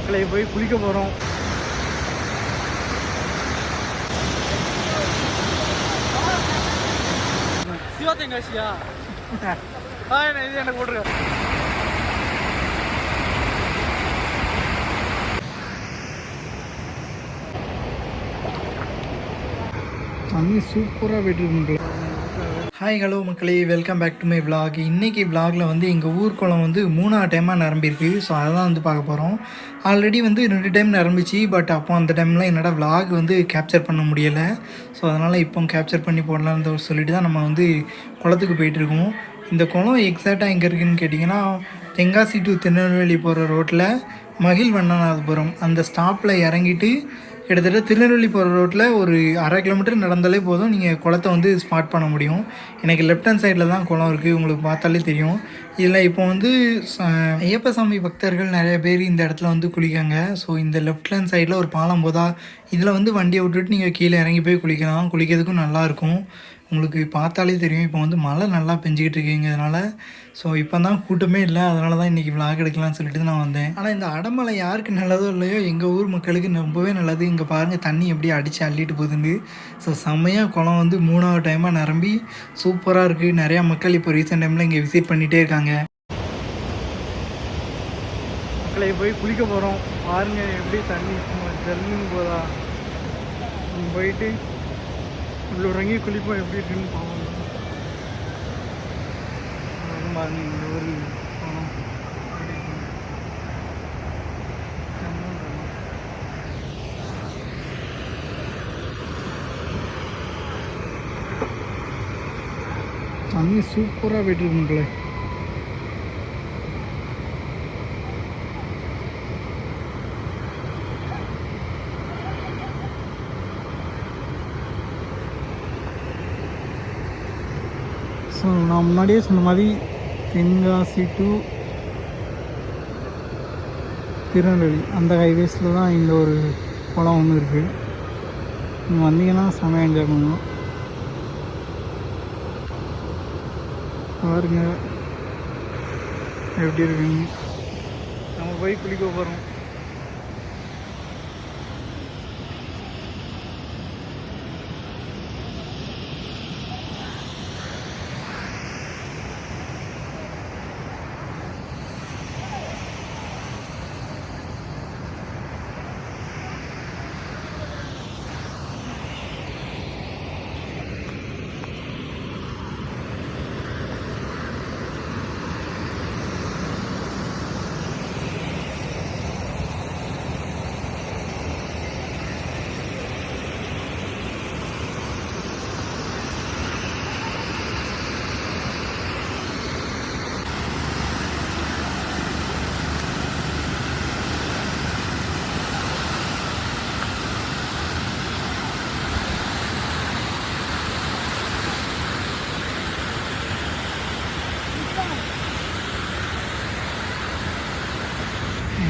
மக்களை போய் குளிக்க போகிறோம். சிவா தெங்காசியா இது எனக்கு போட்டுருக்க. தண்ணி சூப்பராக போய்ட்டுருக்கு. ஹாய் ஹலோ மக்களே, welcome back to my vlog. இன்றைக்கி விலாகில் வந்து எங்கள் ஊர் குளம் வந்து 3ஆவது டைமாக நிரம்பிருக்கு. ஸோ அதை தான் வந்து பார்க்க போகிறோம். ஆல்ரெடி வந்து 2 டைம் நிரம்பிச்சு. பட் அப்போ அந்த டைமில் என்னோட விலாக் வந்து கேப்சர் பண்ண முடியலை. ஸோ அதனால் இப்போ கேப்சர் பண்ணி போடலான்னு சொல்லிட்டு தான் நம்ம வந்து குளத்துக்கு போயிட்டுருக்கோம். இந்த குளம் எக்ஸாக்டாக எங்கே இருக்குதுன்னு கேட்டிங்கன்னா, தென்காசி டு திருநெல்வேலி போகிற ரோட்டில் மகிழ்வண்ணநாதபுரம் அந்த ஸ்டாப்பில் இறங்கிட்டு கிட்டத்தட்ட திருநெல்வேலி போகிற ரோட்டில் ஒரு 1/2 கிலோமீட்டர் நடந்தாலே போதும், நீங்கள் குளத்தை வந்து ஸ்பாட் பண்ண முடியும். எனக்கு லெஃப்ட் ஹேண்ட் சைடில் தான் குளம் இருக்குது, உங்களுக்கு பார்த்தாலே தெரியும். இதில் இப்போ வந்து ஐயப்ப சாமி பக்தர்கள் நிறைய பேர் இந்த இடத்துல வந்து குளிக்காங்க. ஸோ இந்த லெஃப்ட் ஹேண்ட் சைடில் ஒரு பாலம் போதா, இதில் வந்து வண்டியை விட்டுட்டு நீங்கள் கீழே இறங்கி போய் குளிக்கலாம். குளிக்கிறதுக்கும் நல்லாயிருக்கும். உங்களுக்கு பார்த்தாலே தெரியும். இப்போ வந்து மழை நல்லா பெஞ்சிக்கிட்டு இருக்குங்கிறதுனால ஸோ இப்போ தான் கூட்டமே இல்லை. அதனால தான் இன்றைக்கி விலாக் எடுக்கலாம்னு சொல்லிட்டு நான் வந்தேன். ஆனால் இந்த அடமலை யாருக்கு நல்லதோ இல்லையோ, எங்கள் ஊர் மக்களுக்கு ரொம்பவே நல்லது. இங்கே பாருங்கள் தண்ணி எப்படி அடித்து அள்ளிட்டு போகுதுன்னு. ஸோ செம்மையாக குளம் வந்து 3ஆவது டைமாக நிரம்பி சூப்பராக இருக்குது. நிறையா மக்கள் இப்போ ரீசெண்ட் டைமில் இங்கே விசிட் பண்ணிகிட்டே இருக்காங்க. மக்களை போய் குளிக்க போகிறோம். பாருங்கள் எப்படி தண்ணி ஜல்லுன்னு போதா. போயிட்டு இவ்வளோ இறங்கி குளிப்போம், எப்படி இருக்குன்னு பார்க்கணும். பாருங்க இந்த ஒரு தண்ணி சூப்பராக போயிட்டுருக்குங்களே. ஸோ நான் முன்னாடியே சொன்ன மாதிரி தென்காசி டு திருநெல்வேலி அந்த ஹைவேஸில் தான் இந்த ஒரு குளம் ஒன்று இருக்குது. நீங்கள் வந்தீங்கன்னா செம்ம என்ஜாய் பண்ணலாம். பாருங்க எப்படி இருக்குங்க. நம்ம போய் குளிக்க போகிறோம்.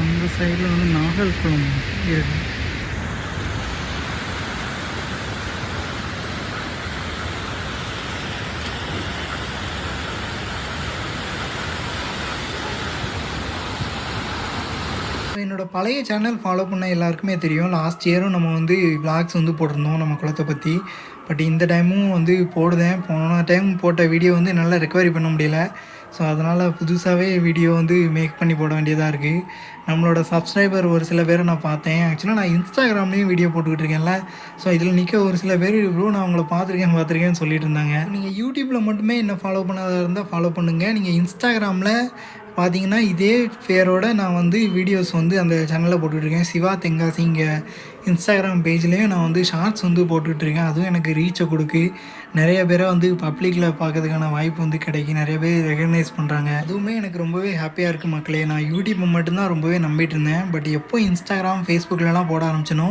அந்த சைடில் வந்து நாகர்குளம் இருக்குது. என்னோடய பழைய சேனல் ஃபாலோ பண்ண எல்லாருக்குமே தெரியும். லாஸ்ட் இயரும் நம்ம வந்து விளாக்ஸ் வந்து போட்டிருந்தோம் நம்ம குளத்தை பற்றி. பட் இந்த டைமும் வந்து போடுதேன். போன டைம் போட்ட வீடியோ வந்து என்னால் ரெக்கவரி பண்ண முடியல. ஸோ அதனால் புதுசாகவே வீடியோ வந்து மேக் பண்ணி போட வேண்டியதாக இருக்குது. நம்மளோட சப்ஸ்கிரைபர் ஒரு சில பேரை நான் பார்த்தேன். ஆக்சுவலாக நான் இன்ஸ்டாகிராம்லேயும் வீடியோ போட்டுக்கிட்டு இருக்கேன்ல. ஸோ இதில் நிற்க ஒரு சில பேர் ப்ரோ நான் அவங்கள பார்த்துருக்கேன்னு சொல்லிட்டு இருந்தாங்க. நீங்கள் யூடியூப்பில் மட்டுமே என்ன ஃபாலோ பண்ணாத இருந்தால் ஃபாலோ பண்ணுங்கள். நீங்கள் இன்ஸ்டாகிராமில் பார்த்தீங்கன்னா இதே பேரோட நான் வந்து வீடியோஸ் வந்து அந்த சேனலில் போட்டுட்ருக்கேன். சிவா தென்காசி இங்கே இன்ஸ்டாகிராம் பேஜ்லேயும் நான் வந்து ஷார்ட்ஸ் வந்து போட்டுட்ருக்கேன். அதுவும் எனக்கு ரீச்சை கொடுக்கு. நிறைய பேரை வந்து பப்ளிக்கில் பார்க்கறதுக்கான வாய்ப்பு வந்து கிடைக்கும். நிறைய பேர் ரெகக்னைஸ் பண்ணுறாங்க. அதுவுமே எனக்கு ரொம்பவே ஹாப்பியாக இருக்குது மக்களே. நான் யூடியூப்பை மட்டும்தான் ரொம்பவே நம்பிட்டு இருந்தேன். பட் எப்போ இன்ஸ்டாகிராம் ஃபேஸ்புக்கிலலாம் போட ஆரம்பிச்சனோ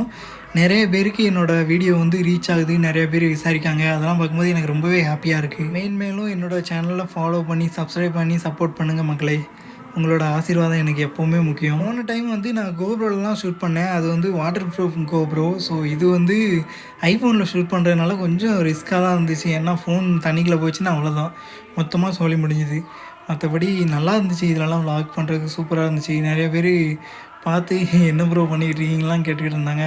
நிறைய பேருக்கு என்னோடய வீடியோ வந்து ரீச் ஆகுது. நிறைய பேர் விசாரிக்காங்க. அதெல்லாம் பார்க்கும்போது எனக்கு ரொம்பவே ஹாப்பியாக இருக்குது. மேலும் என்னோடய சேனலில் ஃபாலோ பண்ணி சப்ஸ்கிரைப் பண்ணி சப்போர்ட் பண்ணுங்கள் மக்களே. உங்களோட ஆசீர்வாதம் எனக்கு எப்போவுமே முக்கியம். போன டைம் வந்து நான் கோப்ரோலாம் ஷூட் பண்ணேன். அது வந்து வாட்டர் ப்ரூஃப் கோப்ரோ. ஸோ இது வந்து ஐஃபோனில் ஷூட் பண்ணுறதுனால கொஞ்சம் ரிஸ்க்காக தான் இருந்துச்சு. ஏன்னா ஃபோன் தண்ணிக்குள்ளே போச்சுன்னா அவ்வளோதான், மொத்தமாக சொல்லி முடிஞ்சுது. மற்றபடி நல்லா இருந்துச்சு. இதிலலாம் விளாக் பண்ணுறதுக்கு சூப்பராக இருந்துச்சு. நிறைய பேர் பார்த்து என்ன ப்ரோ பண்ணிக்கிட்டு இருக்கீங்களாம் கேட்டுக்கிட்டு இருந்தாங்க.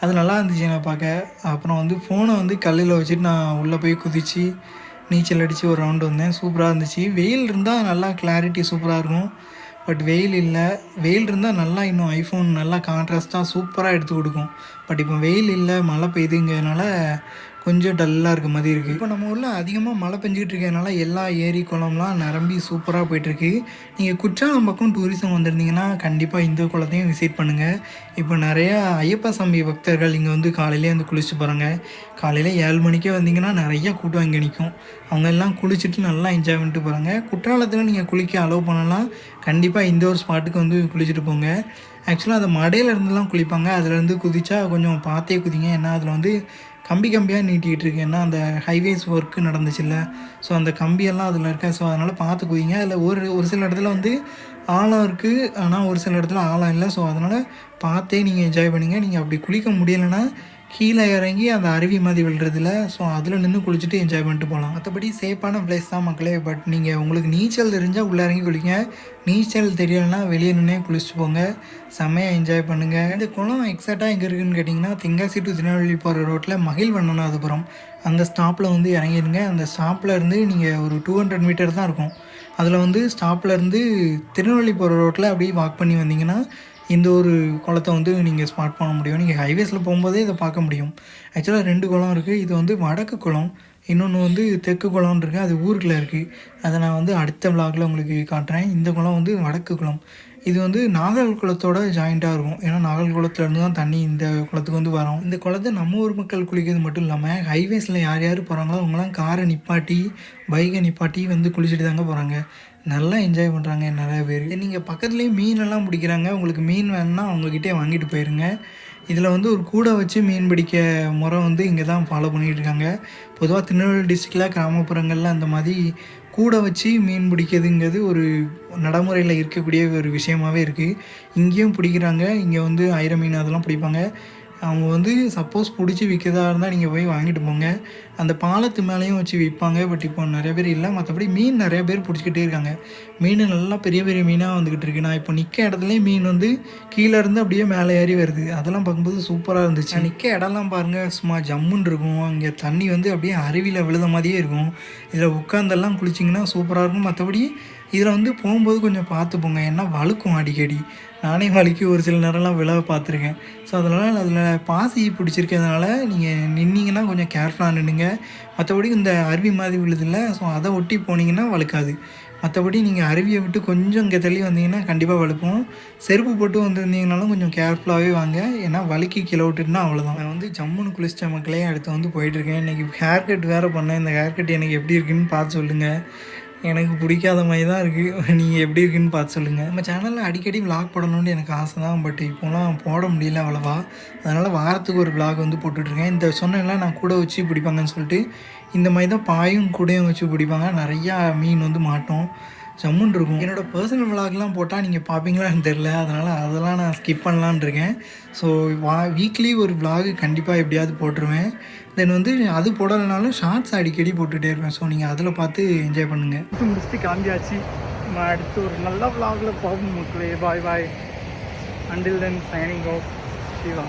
அது நல்லா இருந்துச்சு எனக்கு பார்க்க. அப்புறம் வந்து ஃபோனை வந்து கல்லில் வச்சுட்டு நான் உள்ளே போய் குதித்து நீச்சல் அடித்து ஒரு ரவுண்டு வந்தேன். சூப்பராக இருந்துச்சு. வெயில் இருந்தால் நல்லா கிளாரிட்டி சூப்பராக இருக்கும். பட் வெயில் இல்லை. வெயில் இருந்தால் நல்லா இன்னும் ஐஃபோன் நல்லா கான்ட்ராஸ்ட்டாக சூப்பராக எடுத்து கொடுக்கும். பட் இப்போ வெயில் இல்லை, மழை பெய்யுதுங்கிறதுனால கொஞ்சம் டல்லாக இருக்க மாதிரி இருக்குது. இப்போ நம்ம ஊரில் அதிகமாக மழை பெஞ்சிக்கிட்டு இருக்கிறதுனால எல்லா ஏரி குளம்லாம் நிரம்பி சூப்பராக போயிட்டுருக்கு. நீங்கள் குற்றாலம் பக்கம் டூரிசம் வந்திருந்தீங்கன்னா கண்டிப்பாக இந்த குளத்தையும் விசிட் பண்ணுங்கள். இப்போ நிறையா ஐயப்ப சாமி பக்தர்கள் இங்கே வந்து காலையிலே வந்து குளிச்சுட்டு போகிறாங்க. காலையில் 7 மணிக்கே வந்தீங்கன்னா நிறையா கூட்டம் இங்கே நிற்கும். அவங்க எல்லாம் குளிச்சுட்டு நல்லா என்ஜாய் பண்ணிட்டு போகிறாங்க. குற்றாலத்தில் நீங்கள் குளிக்க அலோவ் பண்ணலாம். கண்டிப்பாக இந்த ஒரு ஸ்பாட்டுக்கு வந்து குளிச்சுட்டு போங்க. ஆக்சுவலாக அந்த மடையிலேருந்துலாம் குளிப்பாங்க. அதுலேருந்து குதிச்சா கொஞ்சம் பார்த்தே குதிங்க. ஏன்னா அதில் வந்து கம்பியாக நீட்டிகிட்டு இருக்கு. ஏன்னா அந்த ஹைவேஸ் ஒர்க்கு நடந்துச்சுல்ல, ஸோ அந்த கம்பியெல்லாம் அதில் இருக்கா. ஸோ அதனால் பார்த்து குதிங்க. அதில் ஒரு சில இடத்துல வந்து ஆழம் இருக்குது, ஆனால் ஒரு சில இடத்துல ஆழம் இல்லை. ஸோ அதனால் பார்த்தே நீங்கள் என்ஜாய் பண்ணுங்கள். நீங்கள் அப்படி குளிக்க முடியலைன்னா கீழே இறங்கி அந்த அருவி மாதிரி விழுறதில்ல, ஸோ அதில் நின்று குளிச்சுட்டு என்ஜாய் பண்ணிட்டு போகலாம். மற்றபடி சேஃபான பிளேஸ் தான் மக்களே. பட் நீங்கள் உங்களுக்கு நீச்சல் தெரிஞ்சால் உள்ளே இறங்கி குளிங்க. நீச்சல் தெரியலைன்னா வெளியே நின்று குளிச்சுட்டு போங்க. செம்மையாக என்ஜாய் பண்ணுங்கள். இந்த குளம் எக்ஸாக்டாக எங்கே இருக்குதுன்னு கேட்டிங்கன்னா, தென்காசி டு திருநெல்வேலி போகிற ரோட்டில் மகிழ்வண்ணனாதபுரம் அந்த ஸ்டாப்பில் வந்து இறங்கிடுங்க. அந்த ஸ்டாப்பில் இருந்து நீங்கள் ஒரு 200 மீட்டர் தான் இருக்கும். அதில் வந்து ஸ்டாப்பில் இருந்து திருநெல்வேலி போகிற ரோட்டில் அப்படியே வாக் பண்ணி வந்தீங்கன்னா இந்த ஒரு குளத்தை வந்து நீங்கள் ஸ்பாட் பண்ண முடியும். நீங்கள் ஹைவேஸில் போகும்போதே இதை பார்க்க முடியும். ஆக்சுவலாக 2 குளம் இருக்குது. இது வந்து வடக்கு குளம், இன்னொன்று வந்து தெற்கு குளம்னு இருக்குது. அது ஊருக்குள்ளே இருக்குது. அதை நான் வந்து அடுத்த விலாகில் உங்களுக்கு காட்டுறேன். இந்த குளம் வந்து வடக்கு குளம். இது வந்து நாகல் குளத்தோட ஜாயிண்ட்டாக இருக்கும். ஏன்னா நாகல் குளத்துலேருந்து தான் தண்ணி இந்த குளத்துக்கு வந்து வரும். இந்த குளத்தை நம்ம ஊர் மக்கள் குளிக்கிறது மட்டும் இல்லாமல் ஹைவேஸில் யார் யார் போகிறாங்களோ அவங்களாம் காரை நிப்பாட்டி பைக்கை நிப்பாட்டி வந்து குளிச்சுட்டு தாங்க போகிறாங்க. நல்லா என்ஜாய் பண்ணுறாங்க நிறைய பேர். நீங்கள் பக்கத்துலேயே மீனெல்லாம் பிடிக்கிறாங்க. உங்களுக்கு மீன் வேணுன்னா அவங்கக்கிட்டே வாங்கிட்டு போயிருங்க. இதில் வந்து ஒரு கூடை வச்சு மீன் பிடிக்க முறை வந்து இங்கே தான் ஃபாலோ பண்ணிகிட்டு இருக்காங்க. பொதுவாக திருநெல்வேலி டிஸ்ட்ரிக்டில் கிராமப்புறங்களில் அந்த மாதிரி கூடை வச்சு மீன் பிடிக்கிறதுங்கிறது ஒரு நடைமுறையில் இருக்கக்கூடிய ஒரு விஷயமாகவே இருக்குது. இங்கேயும் பிடிக்கிறாங்க. இங்கே வந்து ஐர மீன் அதெல்லாம் பிடிப்பாங்க. அவங்க வந்து சப்போஸ் பிடிச்சி விற்கிறதா இருந்தால் நீங்கள் போய் வாங்கிட்டு போங்க. அந்த பாலத்து மேலேயும் வச்சு விற்பாங்க. பட் இப்போ நிறைய பேர் இல்லை. மற்றபடி மீன் நிறைய பேர் பிடிச்சிக்கிட்டே இருக்காங்க. மீன் நல்லா பெரிய பெரிய மீனாக வந்துக்கிட்டு இருக்கு. நான் இப்போ நிற்க இடத்துலையும் மீன் வந்து கீழே இருந்து அப்படியே மேலே ஏறி வருது. அதெல்லாம் பார்க்கும்போது சூப்பராக இருந்துச்சு. நிற்க இடம்லாம் பாருங்கள், சும்மா ஜம்முன்னு இருக்கும். இங்கே தண்ணி வந்து அப்படியே அருவியில் விழுத மாதிரியே இருக்கும். இதில் உட்காந்தெல்லாம் குளிச்சிங்கன்னா சூப்பராக இருக்கும். மற்றபடி இதில் வந்து போகும்போது கொஞ்சம் பார்த்து போங்க. ஏன்னா வழுக்கும் அடிக்கடி. நானே வலிக்கு ஒரு சில நேரம்லாம் விழ பார்த்துருக்கேன். ஸோ அதனால் அதில் பாசி பிடிச்சிருக்கிறதுனால நீங்கள் நின்னீங்கன்னா கொஞ்சம் கேர்ஃபுல்லாக நின்றுங்க. மற்றபடி இந்த அருவி மாதிரி விழுதில்ல, ஸோ அதை ஒட்டி போனீங்கன்னா வழுக்காது. மற்றபடி நீங்கள் அருவியை விட்டு கொஞ்சம் இங்கே தள்ளி வந்தீங்கன்னா கண்டிப்பாக வழுக்கும். செருப்பு போட்டு வந்திருந்தீங்கனாலும் கொஞ்சம் கேர்ஃபுல்லாகவே வாங்க. ஏன்னா வலிக்கு கீழே விட்டுட்டுனா அவ்வளோதான். நான் வந்து ஜம்முன்னு குளிச்சிட்ட மக்களே அடுத்து வந்து போயிட்டுருக்கேன். இன்றைக்கி ஹேர் கட் வேறு பண்ணேன். இந்த ஹேர் கட் எனக்கு எப்படி இருக்குன்னு பார்த்து சொல்லுங்கள். எனக்கு பிடிக்காத மாதிரி தான் இருக்குது. நீங்கள் எப்படி இருக்குன்னு பார்த்து சொல்லுங்கள். நம்ம சேனலில் அடிக்கடி விலாக் போடணுன்னு எனக்கு ஆசை தான். பட் இப்போலாம் போட முடியல அவ்வளோவா. அதனால் வாரத்துக்கு ஒரு விலாக் வந்து போட்டுட்ருக்கேன். இந்த சொன்னேன்லாம் நான் கூட வச்சு பிடிப்பாங்கன்னு சொல்லிட்டு இந்த மாதிரி தான் பாயும் கூடையும் வச்சு பிடிப்பாங்க. நிறையா மீன் வந்து மாட்டோம். ஜம்முன்னு இருக்கும். என்னோடய பர்சனல் விலாக்லாம் போட்டால் நீங்கள் பார்ப்பீங்களான்னு தெரில. அதெல்லாம் நான் ஸ்கிப் பண்ணலான்னு இருக்கேன். ஸோ வீக்லி ஒரு விலாக் கண்டிப்பாக எப்படியாவது போட்டுருவேன். தென் வந்து அது போடலைனாலும் ஷார்ட்ஸ் அடிக்கடி போட்டுகிட்டே இருப்பேன். ஸோ நீங்கள் அதில் பார்த்து என்ஜாய் பண்ணுங்கள். முடிச்சுட்டு கிளம்பியாச்சு. நான் அடுத்து ஒரு நல்ல விலாகில் பார்ப்போம் மக்களே. Bye bye. Until then signing off Siva.